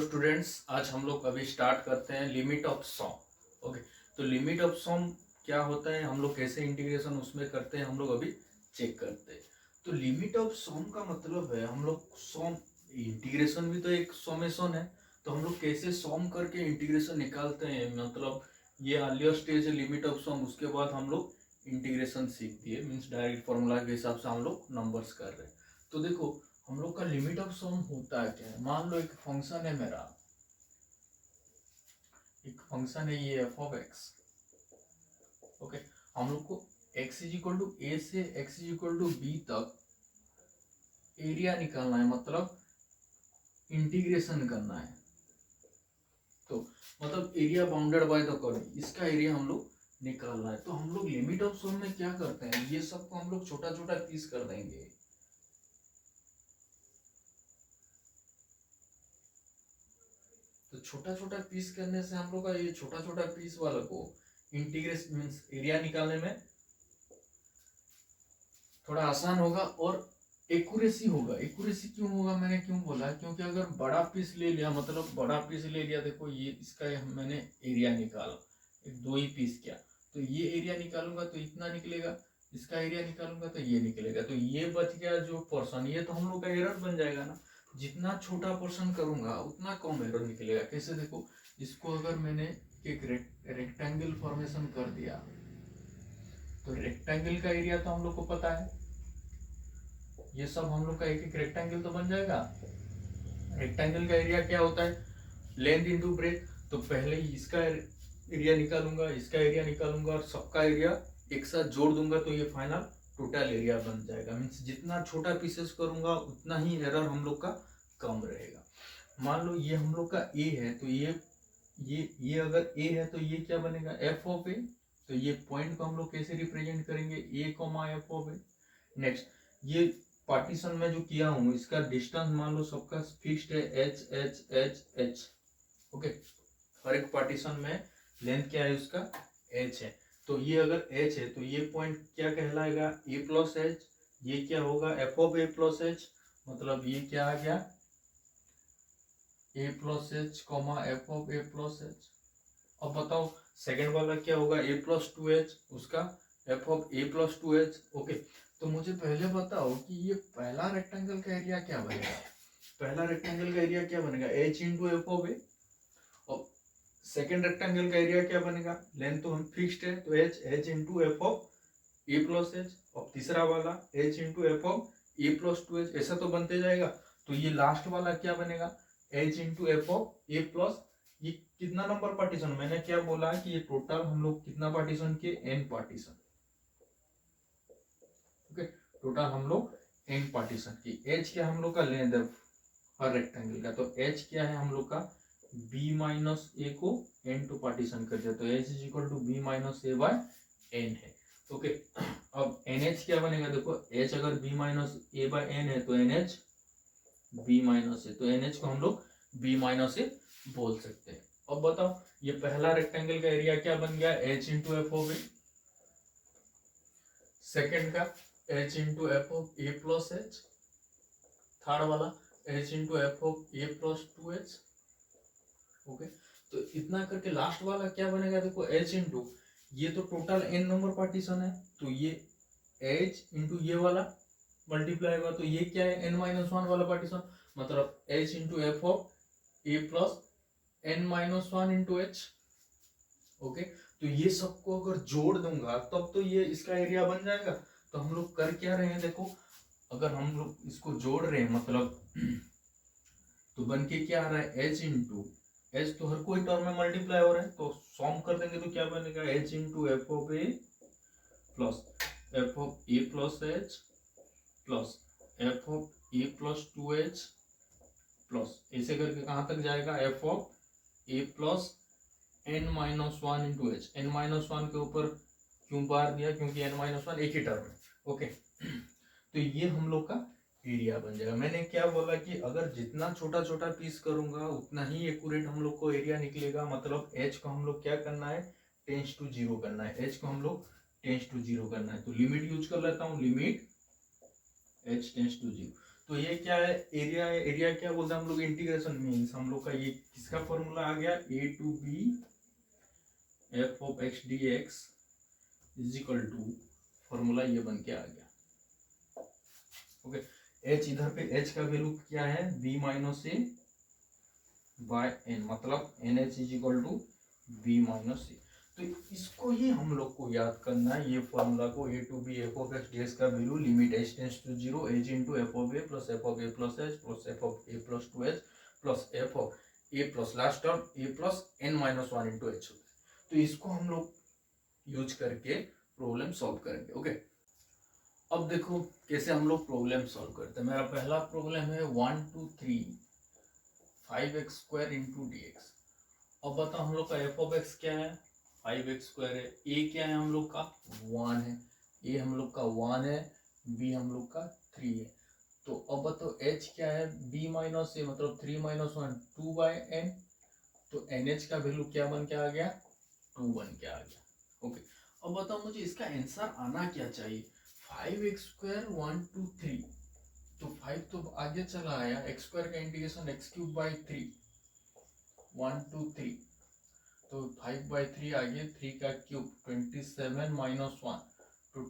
Students, आज हम लोग अभी स्टार्ट करते हैं लिमिट ऑफ सम। ओके, तो लिमिट ऑफ सम क्या होता है, हम लोग कैसे इंटीग्रेशन उसमें करते हैं, हम लोग अभी चेक करते हैं। तो लिमिट ऑफ सम का मतलब है हम लोग सम, इंटीग्रेशन भी तो एक समेशन है, तो हम लोग कैसे सम करके इंटीग्रेशन निकालते हैं। मतलब ये अर्लियर स्टेज है लिमिट ऑफ सम, उसके बाद हम लोग इंटीग्रेशन सीख दिए, मीन्स डायरेक्ट फॉर्मूला के हिसाब से हम लोग नंबर्स कर रहे हैं। तो देखो हम लोग का लिमिट ऑफ सम होता है क्या है। मान लो एक फंक्शन है मेरा, एक फंक्शन है ये एफ ऑफ एक्स। ओके, हम लोग को x is equal to a से x is equal to b तक एरिया निकालना है, मतलब इंटीग्रेशन करना है। तो मतलब area bounded by the curve, इसका एरिया हम लोग निकालना है। तो हम लोग लिमिट ऑफ सम में क्या करते हैं, ये सबको हम लोग छोटा छोटा पीस कर देंगे। तो छोटा छोटा पीस करने से हम लोग का ये छोटा छोटा पीस वाला को इंटीग्रेशन मीन्स एरिया निकालने में थोड़ा आसान होगा और एक्यूरेसी होगा। एक्यूरेसी क्यों होगा, मैंने क्यों बोला, क्योंकि अगर बड़ा पीस ले लिया, मतलब बड़ा पीस ले लिया, देखो ये इसका मैंने एरिया निकाला, एक दो ही पीस किया, तो ये एरिया निकालूंगा तो इतना निकलेगा, इसका एरिया निकालूंगा तो ये निकलेगा, तो ये बच गया जो पोर्शन, ये तो हम लोग का एरर बन जाएगा ना। जितना छोटा पोर्शन करूंगा उतना कम एरर निकलेगा। कैसे, देखो इसको अगर मैंने एक रेक्टेंगल फॉर्मेशन कर दिया, तो रेक्टेंगल का एरिया तो हम लोग को पता है, ये सब हम लोग का एक एक रेक्टेंगल तो बन जाएगा। रेक्टेंगल का एरिया क्या होता है, लेंथ इंटू ब्रेथ। तो पहले ही इसका एरिया निकालूंगा, इसका एरिया निकालूंगा और सबका एरिया एक साथ जोड़ दूंगा, तो ये फाइनल टोटल एरिया बन जाएगा। मीन्स जितना छोटा पीसेस करूंगा उतना ही एरर हम लोग का कम रहेगा। मान लो ये हम लोग का ए है, तो ये अगर ए है तो ये क्या बनेगा, एफ ऑफ ए। तो ये पॉइंट को हम लोग कैसे रिप्रेजेंट करेंगे, A comma F of A. Next, ये पार्टीशन में जो किया हूं इसका डिस्टेंस मान लो सबका फिक्स्ड है, H H H H. Okay, हर एक पार्टीशन में लेंथ क्या है उसका, एच है। तो ये अगर एच है तो ये पॉइंट क्या कहलाएगा, ए प्लस एच। ये क्या होगा, F of A plus H, मतलब ये क्या आ गया, A plus H comma F of A plus H. अब बताओ सेकेंड वाला क्या होगा, ए प्लस टू एच, उसका F of A plus two H. Okay, तो मुझे पहले बताओ कि ये पहला रेक्टेंगल का एरिया क्या बनेगा। पहला रेक्टेंगल का एरिया क्या बनेगा, एच इंटू एफ ऑफ ए। और सेकेंड रेक्टेंगल का एरिया क्या बनेगा, लेंथ तो हम फिक्स्ड है, तो H H into F of A plus H. और तीसरा वाला H into F of A plus two H, ऐसा तो बनते जाएगा। तो ये लास्ट वाला क्या बनेगा, h into F of A plus, ये कितना नंबर पार्टीशन, मैंने क्या बोला कि ये टोटल हम लोग कितना पार्टीशन के, एन पार्टीशन। ओके, टोटल हम लोग एन पार्टीशन की। एच क्या हम लोग का लेंथ है हर रेक्टेंगल का, तो एच क्या है हम लोग का, बी माइनस ए को एन टू पार्टीशन कर दिया, तो h is equal to B minus A by n है। ओके, अब एन एच क्या बनेगा, देखो एच अगर b minus A by n है तो एन एच बी माइनस ए, तो एन एच को हम लोग बी माइनस ए बोल सकते हैं। अब बताओ ये पहला रेक्टेंगल का एरिया क्या बन गया, H into F of A. Second का H into F of A plus H. Third वाला H into F of A plus two H. Okay, तो इतना करके लास्ट वाला क्या बनेगा, देखो एच इंटू, ये तो टोटल एन नंबर पार्टीशन है, तो ये एच इंटू ये वाला मल्टीप्लाई होगा, तो ये क्या है, एन माइनस वन वाला पार्टीशन, मतलब h into F of A plus N minus one into h. Okay, तो ये सबको अगर जोड़ दूंगा तब तो ये इसका एरिया बन जाएगा। तो हम लोग कर क्या रहे हैं, देखो अगर हम लोग इसको जोड़ रहे हैं मतलब तो बन के क्या आ रहा है, एच इंटू एच, तो हर कोई टर्म में मल्टीप्लाई हो रहा है, तो सॉम कर देंगे तो क्या बनेगा, h into F of A plus F of A plus H plus F of A plus two H plus, ऐसे करके कहाँ तक जाएगा, f of A plus N minus one into h. N minus one के ऊपर क्यों बार दिया, क्योंकि एन माइनस वन एक ही टर्म है। ओके, तो ये हम लोग का एरिया बन जाएगा। मैंने क्या बोला कि अगर जितना छोटा छोटा पीस करूंगा उतना ही एक्यूरेट हम लोग को एरिया निकलेगा। मतलब एच को हम लोग क्या करना है, टेंस टू जीरो करना है, एच को हम लोग टेंस टू जीरो करना है। तो लिमिट यूज कर लेता हूँ, limit H tends to zero. तो ये क्या है, एरिया है। एरिया क्या बोलते हैं हम लोग, इंटीग्रेशन मीन्स हम लोग का ये किसका फॉर्मूला आ गया, a to B F of x D x is equal to, formula ये बन के आ गया। ओके, h इधर पे h का वैल्यू क्या है, b minus A by N, मतलब N H is equal to B minus ए। तो इसको ही हम लोग को याद करना है, ये फॉर्मूला को, A to B F of x D X का value limit H tends to zero H into F of A plus H plus F of A plus two H plus F of A plus last term A plus N minus one into H होता है। तो इसको हम लोग use करके problem solve करेंगे। Okay, अब देखो कैसे हम लोग प्रॉब्लम सॉल्व करते हैं। मेरा पहला प्रॉब्लम है 1 2 3 5x square into D x. अब बताओ हम लोग का एफ ऑफ एक्स क्या है, 5x स्क्वायर है, ए क्या है हम लोग का 1 है, ए हम लोग का 1 है, बी हम लोग का 3 है। तो अब बताओ h क्या है, b माइनस ए मतलब 3 माइनस 1 2 बाय एन। तो nh का वैल्यू क्या बन के आ गया, 2 बन के आ गया। ओके, अब बताओ मुझे इसका आंसर आना क्या चाहिए, 5x स्क्वायर 1 2 3, तो 5 तो आगे चला आया, x स्क्वायर का इंटीग्रेशन x क्यूब बाई 3 1 2 3, तो 5 बाई 3 आगे 3 का क्यूब 27 माइनस 1 तो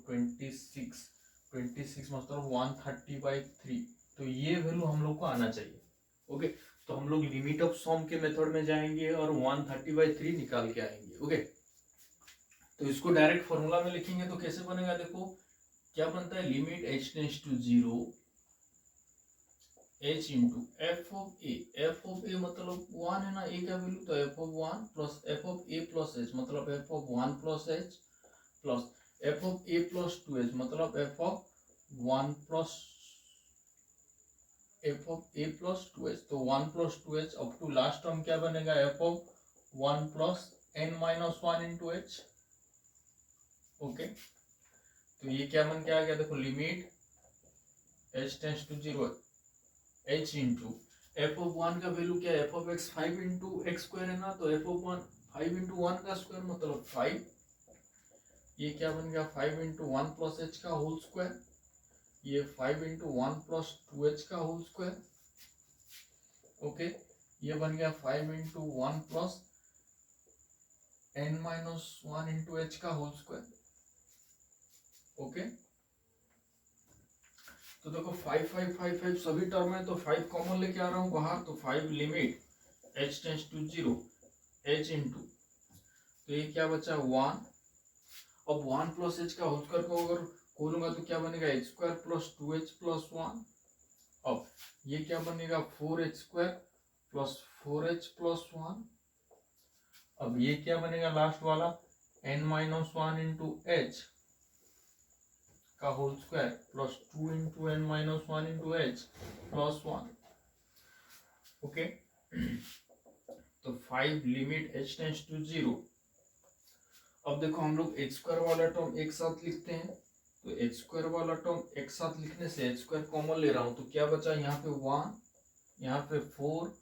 26 मतलब 130 बाई 3। तो ये वैल्यू हम लोग को आना चाहिए। ओके, तो हम लोग लिमिट ऑफ सम के मेथड में जाएंगे और 130 बाई 3 निकाल के आएंगे। ओके, तो इसको डायरेक्ट फॉर्मूला में लिखेंगे तो कैसे बनेगा, देखो क्या बनता है, limit h tends to zero h into F of ए मतलब 1 है ना, ए का वैल्यू, तो F of 1 plus F of A plus H मतलब F of 1 plus H plus F of A plus 2h मतलब F of 1 plus F of A plus 2h। तो 1 plus 2h up to last term क्या बनेगा, F of 1 plus N minus 1 into h. Okay, तो ये क्या बन के आ गया, देखो limit h tends to zero h into F of 1 का वैल्यू क्या है, F of x 5 into x square है ना, तो एफ ऑफ 1 5 इंटू 1 का स्क्वायर मतलब 5, ये क्या बन गया 5 इंटू 1 प्लस एच का होल स्क्वायर, ये 5 इंटू 1 प्लस 2h का होल स्क्वायर। ओके, ये बन गया 5 into 1 plus N minus 1 into h का होल स्क्वायर। ओके, तो देखो 5 5 5 5 सभी टर्म है, तो 5 कॉमन लेके आ रहा हूँ बाहर, तो 5 limit h tends to zero h into, तो ये क्या बचा 1, अब 1 प्लस एच का होल स्क्वायर को अगर खोलूंगा तो क्या बनेगा h square plus 2h plus 1। अब ये क्या बनेगा 4h square plus 4h plus 1। अब ये क्या बनेगा लास्ट वाला n माइनस 1 इंटू एच का whole square plus 2 into n minus 1 into h plus 1। Okay, तो 5 limit h tends to zero. अब देखो हम लोग h स्क्वायर वाला टर्म एक साथ लिखते हैं, तो h स्क्वायर वाला टर्म एक साथ लिखने से h स्क्वायर कॉमन ले रहा हूं, तो क्या बचा यहाँ पे 1, यहाँ पे 4,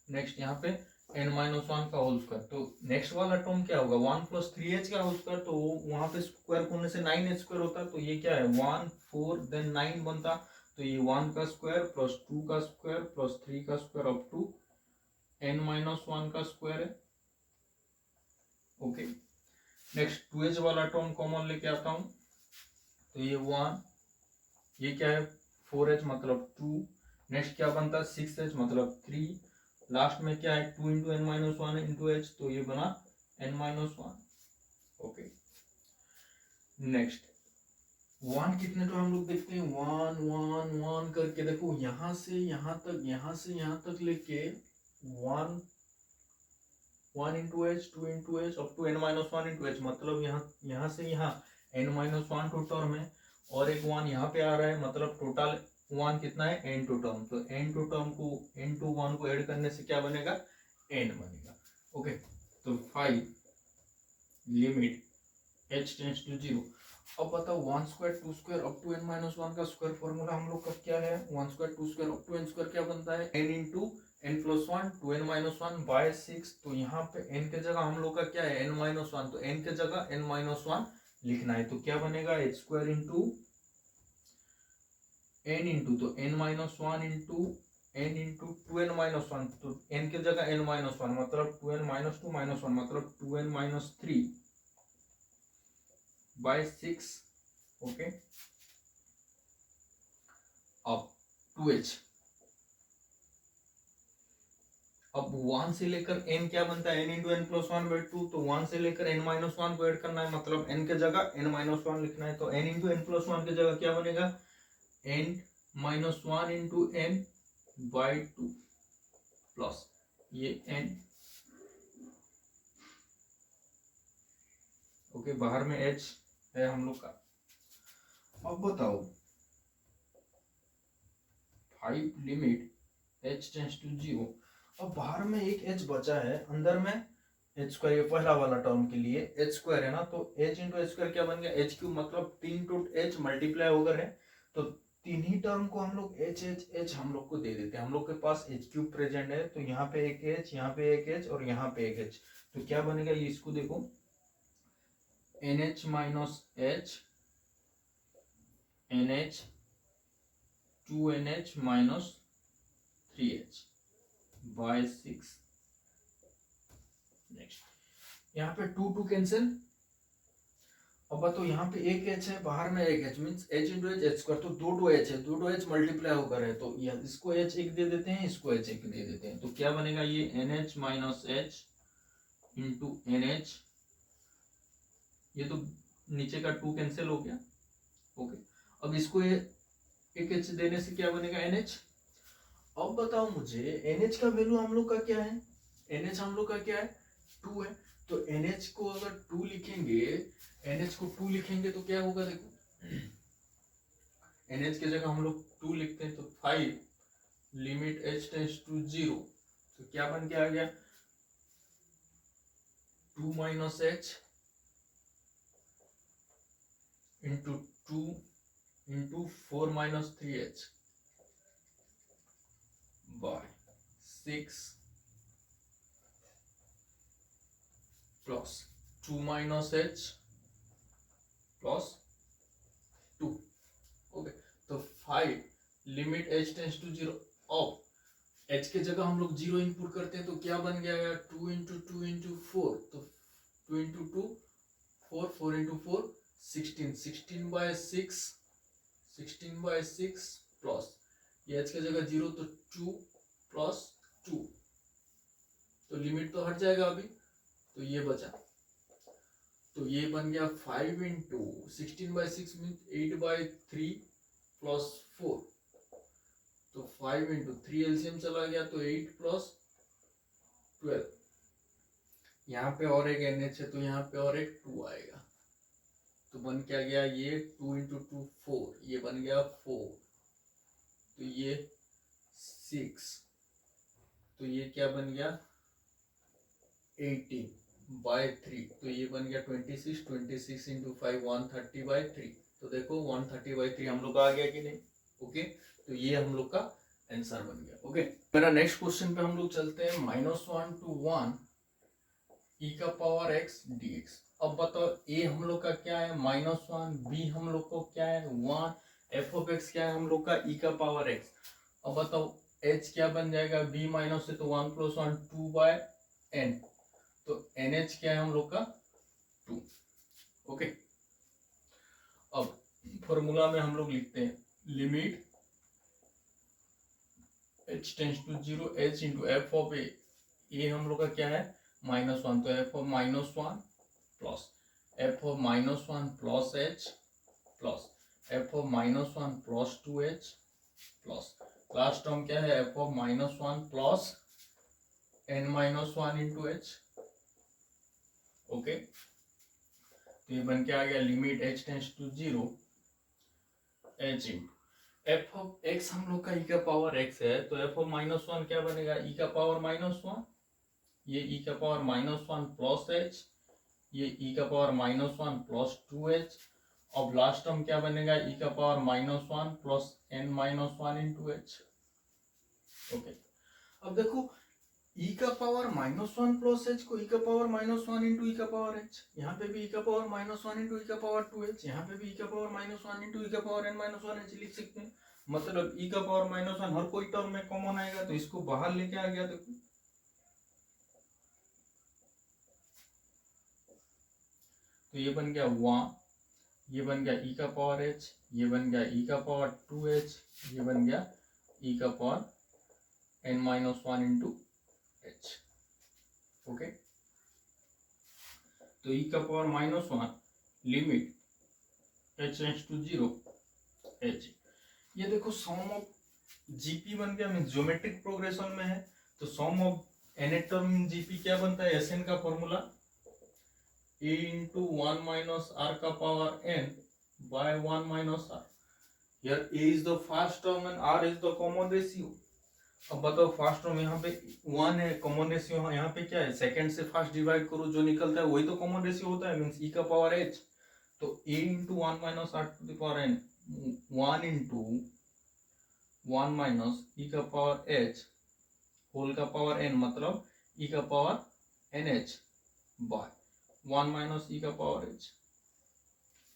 नेक्स्ट यहाँ पे n माइनस 1 का होल स्क्वायर। तो नेक्स्ट वाला टर्म क्या होगा 1 प्लस 3h का होल स्क्वायर, तो वहां पे स्क्वायर खोलने से 9h स्क्वायर होता, तो ये क्या है 1 4 देन 9 बनता, तो ये 1 का स्क्वायर प्लस 2 का स्क्वायर प्लस 3 का square up to n minus 1 का स्क्वायर है। ओके, नेक्स्ट 2h वाला टर्म कॉमन लेके आता हूं, तो ये 1, ये क्या है 4h मतलब 2, नेक्स्ट क्या बनता है 6h मतलब 3, लास्ट में क्या है 2 into n minus 1 into h, तो ये बना n माइनस 1। ओके, नेक्स्ट 1 कितने तो हम लोग देखते हैं 1 1 1 करके, देखो यहां से यहां तक, यहां से यहां तक लेके 1 1 into h 2 into h up to n minus 1 into h, मतलब यहाँ से यहाँ n माइनस 1 टू टर्म है और एक 1 यहाँ पे आ रहा है, मतलब टोटल 1 कितना है n टू टर्म, तो n टू टर्म को n टू 1 को ऐड करने से क्या बनेगा n बनेगा। ओके, तो 5 limit h tends to zero. अब बताओ 1 square 2 square up to n minus 1 का स्क्वायर फॉर्मूला हम लोग का क्या है, 1 square 2 square up to n square क्या बनता है n into n plus 1 two n minus 1 by 6। तो यहाँ पे n के जगह हम लोग का क्या है n माइनस 1, तो n के जगह n माइनस 1 लिखना है, तो क्या बनेगा h square into n into, तो n minus one into n into two n minus one, तो n की जगह n माइनस वन मतलब 2n minus two minus one मतलब 2n minus three by 6। Okay, अब 2h, अब 1 से लेकर n क्या बनता है, n into n plus one by two, तो 1 से लेकर n माइनस वन को ऐड करना है, मतलब n के जगह n माइनस वन लिखना है, तो n into n plus one की जगह क्या बनेगा, n minus one into n by two plus ये n। ओके, बाहर में h है हम लोग का। अब बताओ 5 लिमिट h टेंड्स टू 0, अब बाहर में एक h बचा है, अंदर में h स्क्वायर, ये पहला वाला टर्म के लिए h स्क्वायर है ना, तो h इंटू एच स्क्वायर क्या बन गया, h क्यूब, मतलब 3 टू h मल्टीप्लाई होकर है, तो तीन ही टर्म को हम लोग h h h हम लोग को दे देते हैं, हम लोग के पास h क्यूब प्रेजेंट है, तो यहाँ पे एक h, यहाँ पे एक h और यहाँ पे एक h, तो क्या बनेगा, ये इसको देखो nh minus h nh 2nh minus 3h by 6। Next यहाँ पे 2 2 कैंसिल, अब तो यहाँ पे एक h है, बाहर में एक h means h into H H square, तो दो h है, दो h मल्टीप्लाई होकर है, तो ये इसको h एक दे देते हैं, इसको h एक दे देते हैं, तो क्या बनेगा, ये nh minus h into nh, ये तो नीचे का 2 कैंसिल हो गया। ओके, अब इसको एक h देने से क्या बनेगा, nh। अब बताओ मुझे NH का वैल्यू हम लोग का क्या है, NH हम लोग का क्या है, 2 है, तो NH को अगर 2 लिखेंगे, NH को 2 लिखेंगे तो क्या होगा, देखो NH की जगह हम लोग 2 लिखते हैं, तो 5 लिमिट h टेंड्स टू 0, तो क्या बन के आ गया, 2 minus h into 2 into 4 minus 3h by 6 plus 2 minus h plus 2। Okay, तो 5 लिमिट h टेंड्स टू 0, अब h के जगह हम लोग 0 इनपुट करते हैं, तो क्या बन गया, 2 इंटू टू इंटू फोर, तो 2 into two 4, 4 into 4 16, 16 by 6, 16 by 6 plus ये h के जगह 0, तो 2 प्लस 2, तो लिमिट तो हट जाएगा अभी, तो ये बचा, तो ये बन गया 5 into 16 by 6 mean 8 by 3 plus 4, तो 5 इंटू 3 एलसीएम चला गया, तो 8 प्लस 12, यहाँ पे और एक NH है, तो यहाँ पे और एक 2 आएगा, तो बन क्या गया, ये 2 इंटू टू 4, ये बन गया 4, तो ये 6, तो ये क्या बन गया 18 बाय 3, तो ये बन गया 26, 26 इंटू 5 130 बाय 3, तो देखो 130 बाय 3 हम लोग का आ गया कि नहीं। ओके, तो ये हम लोग का आंसर बन गया। ओके, मेरा नेक्स्ट क्वेश्चन पे हम लोग चलते हैं, -1 to 1 e का पावर x dx। अब बताओ a हम लोग का क्या है, -1, b हम लोग को क्या है 1, f ऑफ x क्या है हम लोग का e का पावर x। अब बताओ h क्या बन जाएगा, b माइनस से, तो 1 + 1 2 बाय n, तो NH क्या है हम लोग का 2। ओके, अब फॉर्मूला में हम लोग लिखते हैं limit h tends to 0 h into F of A हम लोग का क्या है -1, तो F of -1 plus F of -1 plus h plus F of -1 plus 2h plus last term क्या है F of -1 plus n-1 into h। Okay, तो ये बन के आ गया limit h tends to 0 h into F of x हम लोग का e का पावर x है, तो एफ ऑफ -1 क्या बनेगा e का पावर -1, ये e का पावर -1 प्लस h, ये e का पावर -1 प्लस 2h, अब लास्ट टर्म क्या बनेगा e का power -1 plus n-1 into h। Okay, अब देखो e का पावर -1 प्लस h को e का पावर -1 इंटू e का पावर h, यहाँ पे भी e का पावर -1 इंटू e का पावर 2h, यहाँ पे भी e का पावर -1 इंटू e का पावर n-1h लिख सकते हैं। मतलब e का पावर -1 हर कोई टर्म में कॉमन आएगा, तो इसको बाहर लेके आ गया। देखो तो ये बन गया 1, ये बन गया e का पावर h, ये बन गया e का पावर 2h, ये बन गया e का power n-1 into h। Okay, तो e का power -1 limit h tends to 0 h। ये देखो सम ऑफ जीपी बन गया, मीन ज्योमेट्रिक प्रोग्रेशन में है, तो sum of N term in GP क्या बनता है, एस एन का formula a into 1 minus R का power n by 1 minus R. Here a is the first term and r is the common ratio. अब बताओ फर्स्ट टर्म यहाँ पे 1 है, कॉमन रेशियो यहाँ पे क्या है, सेकंड से फर्स्ट डिवाइड करो, जो निकलता है वही तो कॉमन रेशियो होता है, मींस e का पावर h। तो a into 1 minus r to the power n, 1 into 1 minus e का पावर h होल का पावर n, मतलब e का power nh by 1 minus e का पावर h।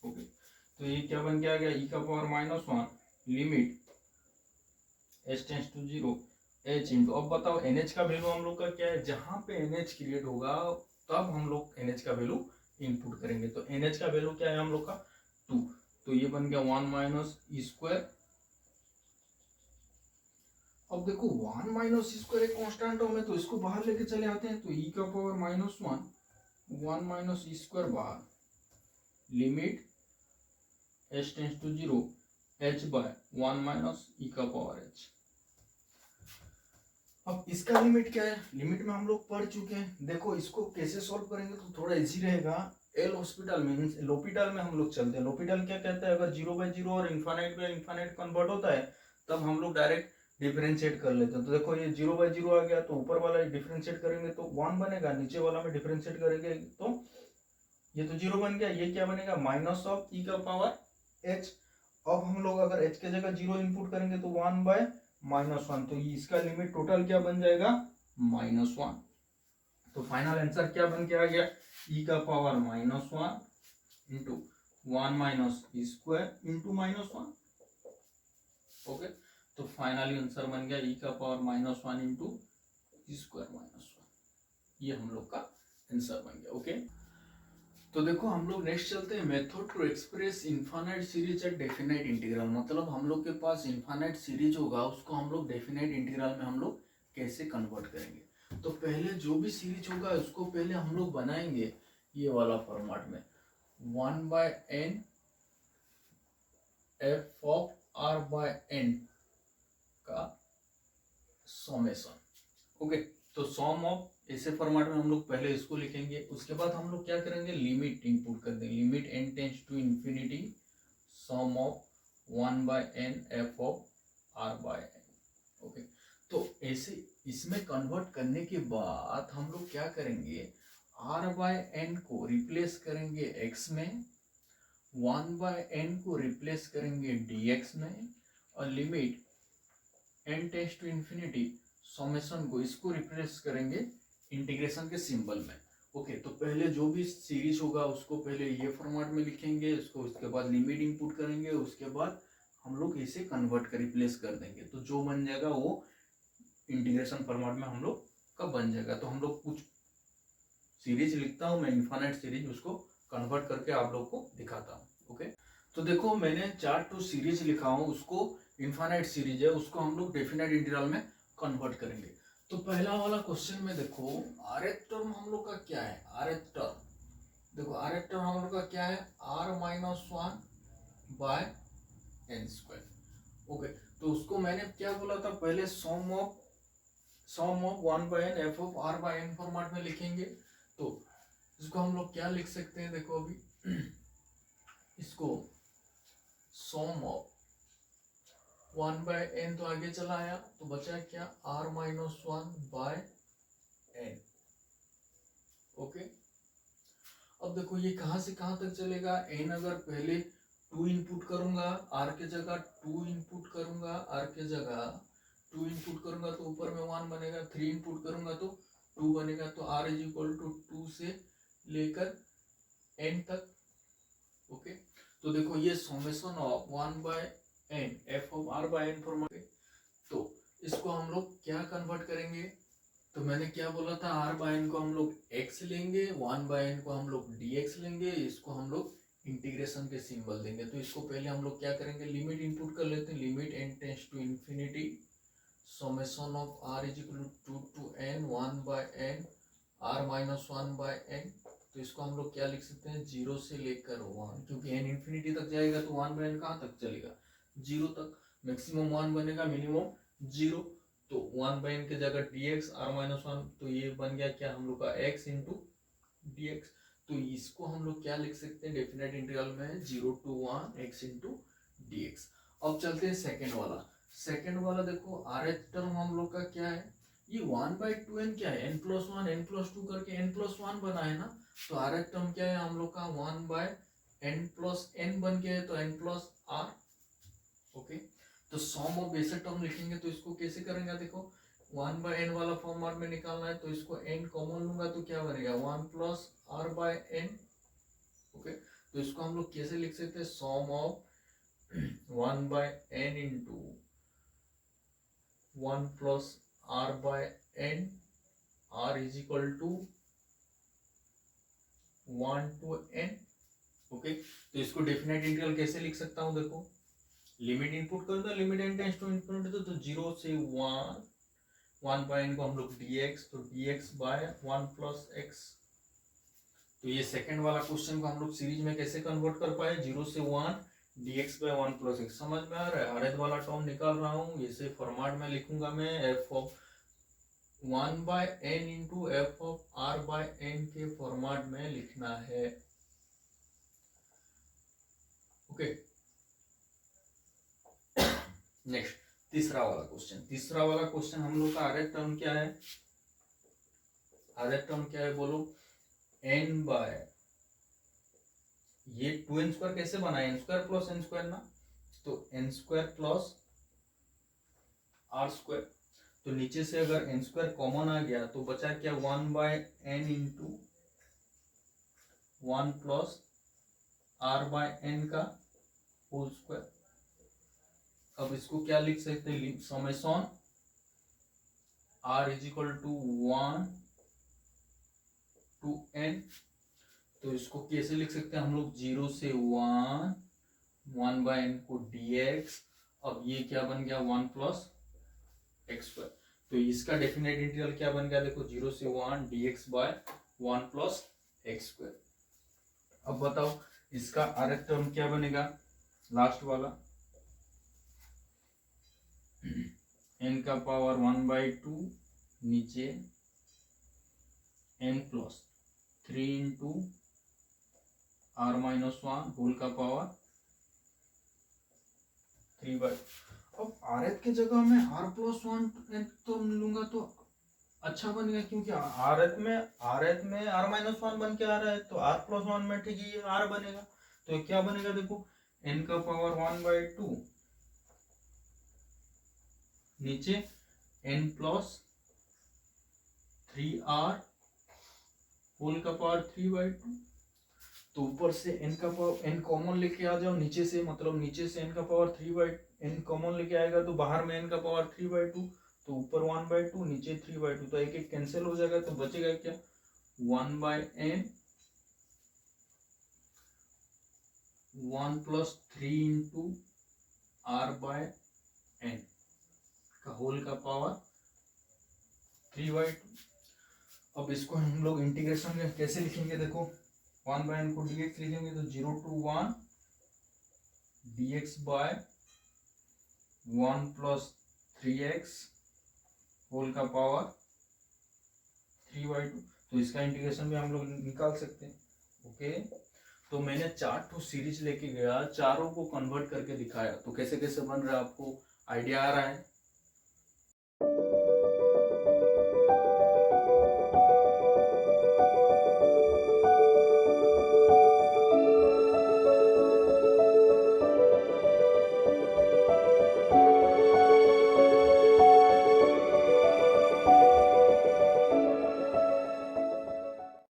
ओके, तो ये क्या बन के आ गया, e का power -1 limit h tends to 0 h into, अब बताओ nh का वैल्यू हम लोग का क्या है, जहां पे nh क्रिएट होगा तब हम लोग nh का वैल्यू इनपुट करेंगे। तो nh का वैल्यू क्या है हम लोग का 2, तो ये बन गया 1 माइनस ई स्क्वायर। अब देखो 1 माइनस ई स्क्वायर एक कांस्टेंट टर्म है, तो इसको बाहर लेके चले आते हैं, तो e का पावर -1 माइनस ई स्क्वायर बाहर limit h tends to 0 h by 1 minus e का पावर h। अब इसका लिमिट क्या है, लिमिट में हम लोग पढ़ चुके हैं। देखो इसको कैसे सॉल्व करेंगे तो थोड़ा इजी रहेगा। एल हॉस्पिटल मीन्स लोपिटल में हम लोग चलते हैं। लोपिटल क्या कहता है, अगर 0/0 और इन्फानाइट बाय इन्फानाइट कन्वर्ट होता है तब हम लोग डायरेक्ट डिफरेंशिएट कर लेते हैं। तो देखो ये 0/0 आ गया, तो ऊपर वाला डिफरेंशिएट करेंगे तो 1 बनेगा, नीचे वाला में डिफरेंशिएट करेंगे तो ये तो 0 बन गया, ये क्या बनेगा माइनस ऑफ e का पावर h। अब हम लोग अगर h के जगह 0 इनपुट करेंगे तो 1 बाय -1, तो इसका लिमिट टोटल क्या बन जाएगा -1। तो फाइनल आंसर क्या बन के आ गया, e का power -1 into 1 minus e square into -1। Okay, तो फाइनली आंसर बन गया e का पावर -1 इंटू ई स्क्वायर -1। ये हम लोग का आंसर बन गया। ओके, तो देखो हम लोग नेक्स्ट चलते हैं, method to express infinite series at definite integral. मतलब हम लोग के पास इनफाइनाइट सीरीज होगा, उसको हम लोग डेफिनाइट इंटीग्रल में हम लोग कैसे कन्वर्ट करेंगे। तो पहले जो भी सीरीज होगा उसको पहले हम लोग बनाएंगे ये वाला फॉर्मेट में, 1/n f of r by n का समेशन। ओके, तो सम ऑफ ऐसे फॉर्मेट में हम लोग पहले इसको लिखेंगे, उसके बाद हम लोग क्या करेंगे, लिमिट इंपुट कर देंगे, limit n tends to infinity sum of 1/n f of r by n। Okay, तो ऐसे इसमें कन्वर्ट करने के बाद हम लोग क्या करेंगे, r बाय n को रिप्लेस करेंगे x में, 1/n को रिप्लेस करेंगे dx में, और limit n tends to infinity summation को इसको रिप्लेस करेंगे इंटीग्रेशन के सिंबल में। ओके, तो पहले जो भी सीरीज होगा उसको पहले ये फॉर्मेट में लिखेंगे, उसको उसके बाद लिमिट इंपुट करेंगे, उसके बाद हम लोग इसे कन्वर्ट कर रिप्लेस कर देंगे, तो जो बन जाएगा वो इंटीग्रेशन फॉर्मेट में हम लोग का बन जाएगा। तो हम लोग कुछ सीरीज लिखता हूँ मैं, इन्फाइनाइट सीरीज, उसको कन्वर्ट करके आप लोग को दिखाता हूँ। ओके, तो देखो मैंने 4 सीरीज लिखा हूँ, उसको इन्फाइनाइट सीरीज है, उसको हम लोग डेफिनाइट इंटीग्रल में कन्वर्ट करेंगे। तो पहला वाला क्वेश्चन में देखो आरएच टर्म हम लोग का क्या है, आरएच टर्म देखो, आरएच टर्म हम लोग का क्या है, r-1 bye n square. Okay, तो उसको मैंने क्या बोला था पहले, sum of 1/n f of r by n format में लिखेंगे। तो इसको हम लोग क्या लिख सकते हैं, देखो अभी इसको सम ऑफ 1/n तो आगे चला आया, तो बचा क्या, r-1 बाय n। ओके, अब देखो ये कहां से कहां तक चलेगा, n अगर पहले 2 इनपुट करूंगा, r के जगह 2 इनपुट करूंगा, r के जगह 2 इनपुट करूंगा तो ऊपर में 1 बनेगा, 3 इनपुट करूंगा तो 2 बनेगा। तो r इज इक्वल टू 2 से लेकर n तक। ओके, तो देखो ये summation of 1 by n f of r by n formula. तो इसको हम लोग क्या कन्वर्ट करेंगे, तो मैंने क्या बोला था, r बाय n को हम लोग x लेंगे, 1 बाय n को हम लोग dx लेंगे, इसको हम लोग इंटीग्रेशन के सिंबल देंगे। तो इसको पहले हम लोग क्या करेंगे, लिमिट इनपुट कर लेते हैं, limit n tends to infinity summation of r is equal to 2 to n 1 by n r minus 1 by n। तो इसको हम लोग क्या लिख सकते हैं, 0 से लेकर 1, क्योंकि n इंफिनिटी तक जाएगा तो 1 बाय n कहाँ तक चलेगा, 0 तक। मैक्सिमम 1 बनेगा, मिनिमम 0। तो 1 बाय n की जगह dx r माइनस 1, तो ये बन गया क्या हम लोग का x इंटू dx। तो इसको हम लोग क्या लिख सकते हैं, डेफिनेट इंटीग्रल में 0 to 1 x इंटू dx। अब चलते हैं सेकेंड वाला। सेकेंड वाला देखो rh टर्म हम लोग का क्या है, ये 1 बाई 2n क्या है, n प्लस 1 n प्लस 2 करके n प्लस 1 बना है ना। तो rh टर्म क्या है हम लोग का 1 बाय n प्लस n बन गया है, तो n प्लस r। ओके, तो सम ऑफ बेसिक टर्म लिखेंगे तो इसको कैसे करेंगे, देखो 1 बाय n वाला फॉर्मेट में निकालना है, तो इसको n कॉमन लूंगा तो क्या बनेगा 1 plus r by n। Okay, तो इसको हम लोग कैसे लिख सकते हैं, sum of 1 by n into 1 plus r by n, r is equal to 1 to n। Okay, तो इसको डेफिनेट इंटीग्रल कैसे लिख सकता हूं, देखो लिमिट इनपुट कर दो, limit n tends to infinity, तो 0 से 1 बाय n को हम लोग dx, तो dx बाय 1 प्लस x। तो ये सेकंड वाला क्वेश्चन को हम लोग सीरीज में कैसे कन्वर्ट कर पाए, 0 से 1 dx बाय 1 प्लस x। समझ में आ रहा है, आरएच वाला टर्म निकाल रहा हूँ, इसे फॉर्मेट में लिखूंगा मैं, f of 1 by n into F of r by n के फॉर्मेट में लिखना है। ओके, नेक्स्ट तीसरा वाला क्वेश्चन। तीसरा वाला क्वेश्चन हम लोग का आरएच टर्म क्या है, आरएच टर्म क्या है बोलो, n बाय, ये 2n स्क्वायर कैसे बना है, n square plus n square ना, तो n square plus r square. तो नीचे से अगर n स्क्वायर कॉमन आ गया तो बचा क्या 1 by n into 1 plus r by n का होल स्क्वायर। अब इसको क्या लिख सकते हैं, summation r is equal to 1 to n। तो इसको कैसे लिख सकते हैं हम लोग, 0 से 1 बाय n को dx। अब ये क्या बन गया 1 प्लस एक्स स्क्वायर। तो इसका डेफिनेट इंटीग्रल क्या बन गया, देखो 0 से 1 dx by 1 plus x square. अब बताओ इसका आरएच टर्म क्या बनेगा, लास्ट वाला, n का पावर 1 बाई 2 नीचे n plus 3 into r minus 1 whole का पावर 3 बाई। अब आरएच के जगह में r प्लस 1 तो लूंगा तो अच्छा बनेगा, क्योंकि आरएच में r माइनस 1 बन के आ रहा है, तो r प्लस 1 में ठीक है r बनेगा। तो क्या बनेगा देखो, n का पावर 1 बाई 2 नीचे n प्लस 3r होल का पावर 3 बाई 2। तो ऊपर से n का पावर n कॉमन लेके आ जाओ, नीचे से मतलब नीचे से n का पावर 3 बाई n कॉमन लेके आएगा तो बाहर में n का पावर 3 बाई 2, तो ऊपर 1 बाई 2 नीचे 3 बाई 2, तो एक एक कैंसिल हो जाएगा, तो बचेगा क्या 1 by n 1 plus 3 into r by n का होल का पावर 3 बाई 2। अब इसको हम लोग इंटीग्रेशन में कैसे लिखेंगे, देखो 1 बाय n को dx लिखेंगे तो 0 to 1 dx by 1 plus 3x whole का पावर 3 बाई 2। तो इसका इंटीग्रेशन भी हम लोग निकाल सकते हैं। ओके, तो मैंने 4 सीरीज लेके गया, चारों को कन्वर्ट करके दिखाया, तो कैसे कैसे बन रहा है आपको आइडिया आ रहा है।